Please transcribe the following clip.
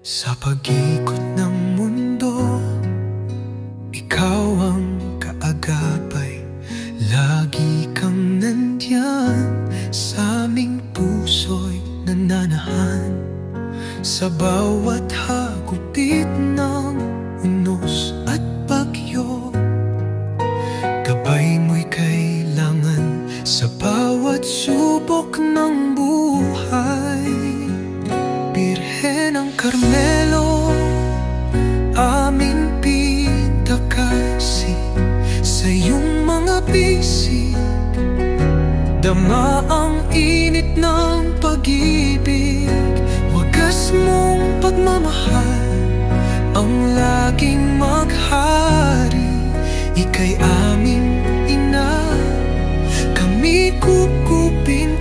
Sa pag-ikot ng mundo, ikaw ang kaagapay. Lagi kang nandyan, sa aming puso'y nananahan. Sa bawat hagupit ng unos at bagyo, gabay mo'y kailangan sa bawat subok ng buhay. Birhen ng Carmelo, aming pintakasi. Sa iyong mga bisig, dama ang init ng pag-ibig. Wagas mong pagmamahal ang laging maghari. Ika'y aming ina, kami kukupin